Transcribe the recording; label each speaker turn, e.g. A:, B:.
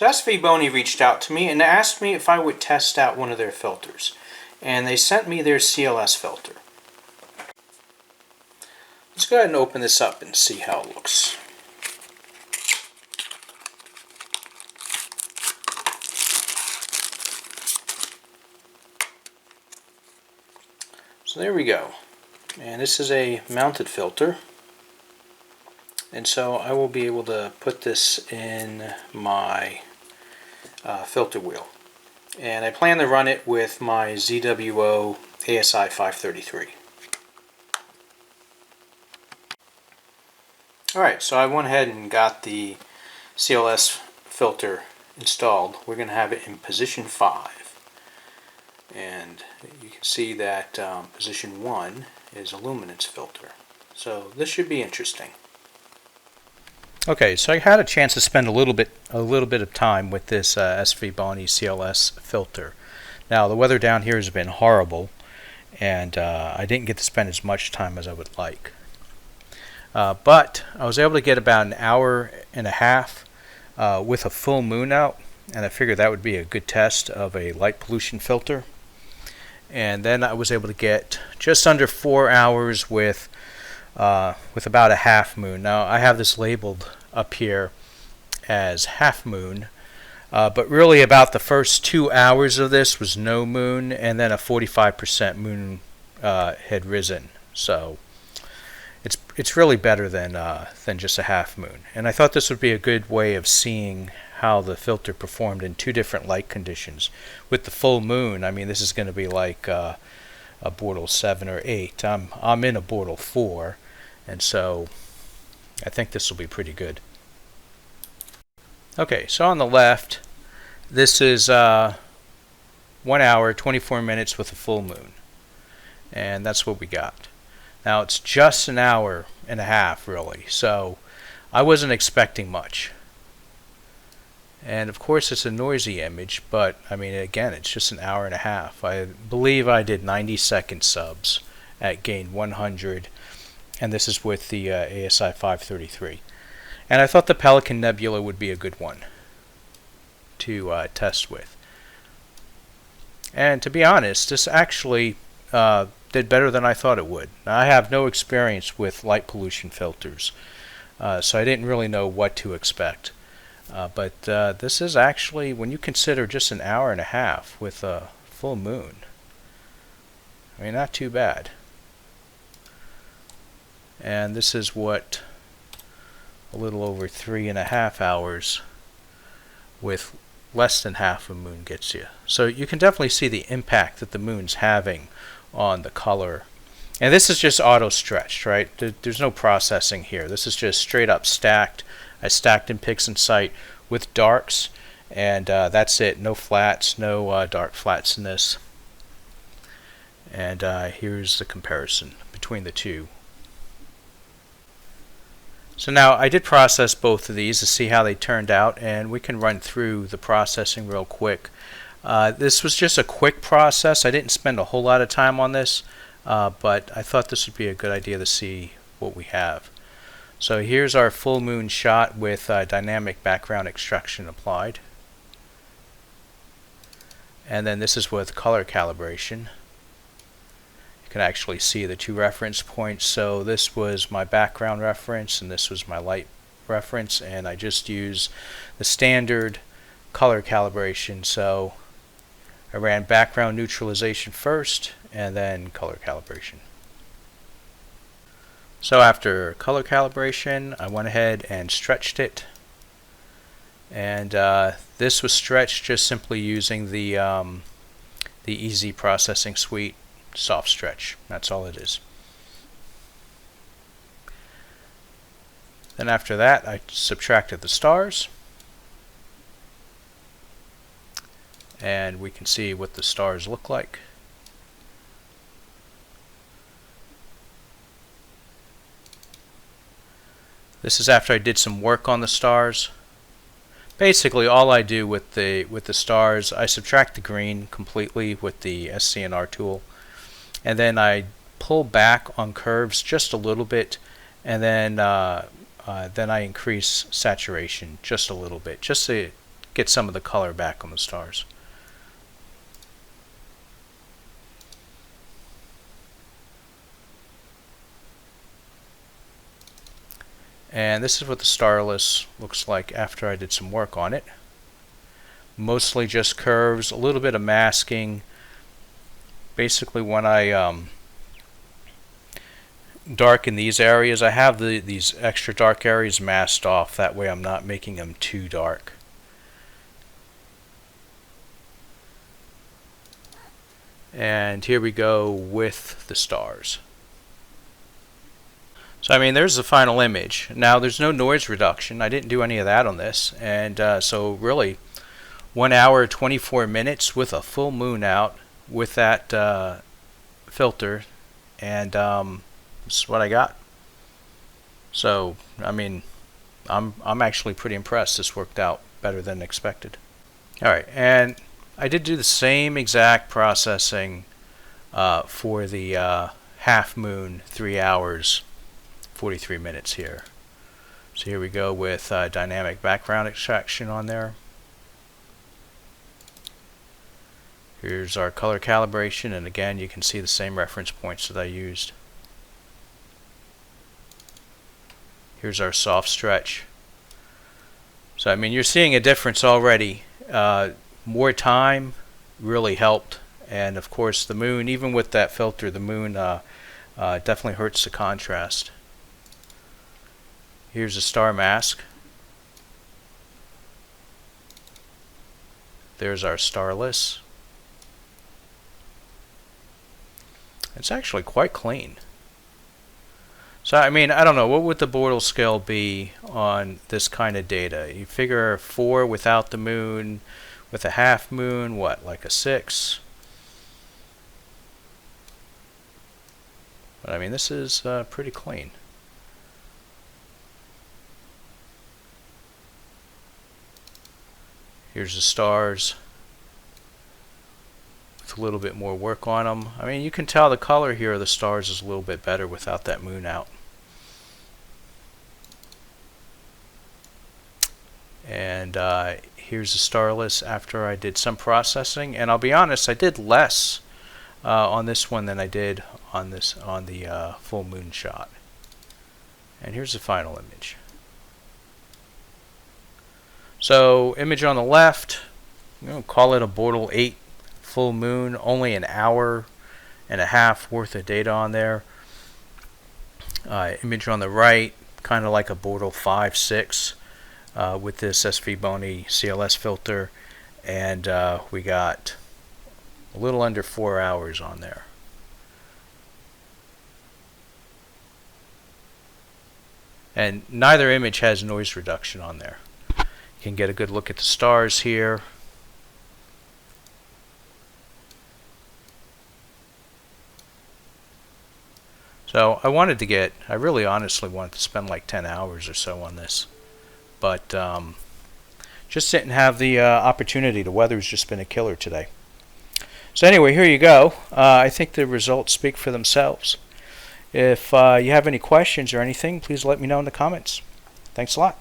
A: So SVBony reached out to me and asked me if I would test out one of their filters. And they sent me their CLS filter. Let's go ahead and open this up and see how it looks. So there we go. And this is a mounted filter. And so I will be able to put this in my filter wheel. And I plan to run it with my ZWO ASI 533. Alright, so I went ahead and got the CLS filter installed. We're going to have it in position 5. And you can see that position 1 is a luminance filter. So this should be interesting. Okay, so I had a chance to spend a little bit of time with this SVBony CLS filter. Now the weather down here has been horrible, and I didn't get to spend as much time as I would like. But I was able to get about an hour and a half with a full moon out, and I figured that would be a good test of a light pollution filter. And then I was able to get just under 4 hours with about a half moon. Now I have this labeled up here as half moon, but really about the first 2 hours of this was no moon, and then a 45% moon had risen. So it's really better than just a half moon. And I thought this would be a good way of seeing how the filter performed in 2 different light conditions. With the full moon, I mean, this is going to be like a Bortle 7 or 8. I'm in a Bortle 4, and so I think this will be pretty good. Okay, so on the left, this is 1 hour, 24 minutes with a full moon. And that's what we got. Now it's just an hour and a half, really, so I wasn't expecting much. And of course it's a noisy image, but I mean, again, it's just an hour and a half. I believe I did 90-second subs at gain 100, and this is with the ASI 533. And I thought the Pelican Nebula would be a good one to test with. And to be honest, this actually did better than I thought it would. Now, I have no experience with light pollution filters, so I didn't really know what to expect. But this is actually, when you consider just an hour and a half with a full moon, I mean, not too bad. And this is what a little over 3.5 hours with less than half a moon gets you. So you can definitely see the impact that the moon's having on the color. And this is just auto stretched, right? There's no processing here. This is just straight up stacked. I stacked in PixInsight with darks, and that's it. No flats, no dark flats in this. And here's the comparison between the two. So now I did process both of these to see how they turned out, and we can run through the processing real quick. This was just a quick process. I didn't spend a whole lot of time on this, but I thought this would be a good idea to see what we have. So here's our full moon shot with dynamic background extraction applied. And then this is with color calibration. You can actually see the 2 reference points. So this was my background reference and this was my light reference, and I just use the standard color calibration. So I ran background neutralization first and then color calibration. So after color calibration, I went ahead and stretched it, and this was stretched just simply using the Easy Processing Suite soft stretch. That's all it is. Then after that, I subtracted the stars, and we can see what the stars look like. This is after I did some work on the stars. Basically, all I do with the stars, I subtract the green completely with the SCNR tool, and then I pull back on curves just a little bit, and then I increase saturation just a little bit, just to get some of the color back on the stars. And this is what the starless looks like after I did some work on it. Mostly just curves, a little bit of masking. Basically when I darken these areas, I have these extra dark areas masked off. That way I'm not making them too dark. And here we go with the stars. So I mean, there's the final image. Now there's no noise reduction. I didn't do any of that on this. And so really 1 hour 24 minutes with a full moon out with that filter, and this is what I got. So I mean, I'm actually pretty impressed. This worked out better than expected. Alright, and I did do the same exact processing for the half moon, 3 hours 43 minutes here. So here we go with dynamic background extraction on there. Here's our color calibration, and again you can see the same reference points that I used. Here's our soft stretch. So I mean, you're seeing a difference already. More time really helped, and of course the moon, even with that filter, the moon definitely hurts the contrast. Here's a star mask. There's our starless. It's actually quite clean. So I mean, I don't know, what would the Bortle scale be on this kind of data? You figure 4 without the moon, with a half moon, what, like a 6? But I mean, this is pretty clean. Here's the stars with a little bit more work on them. I mean, you can tell the color here of the stars is a little bit better without that moon out. And here's the starless after I did some processing. And I'll be honest, I did less on this one than I did on the full moon shot. And here's the final image. So image on the left, call it a Bortle 8 full moon, only an hour and a half worth of data on there. Image on the right, kind of like a Bortle 5-6 with this SVBony CLS filter, and we got a little under 4 hours on there. And neither image has noise reduction on there. You can get a good look at the stars here. So I really honestly wanted to spend like 10 hours or so on this, but just didn't have the opportunity. The weather's just been a killer today. So anyway, here you go. I think the results speak for themselves. If you have any questions or anything, please let me know in the comments. Thanks a lot.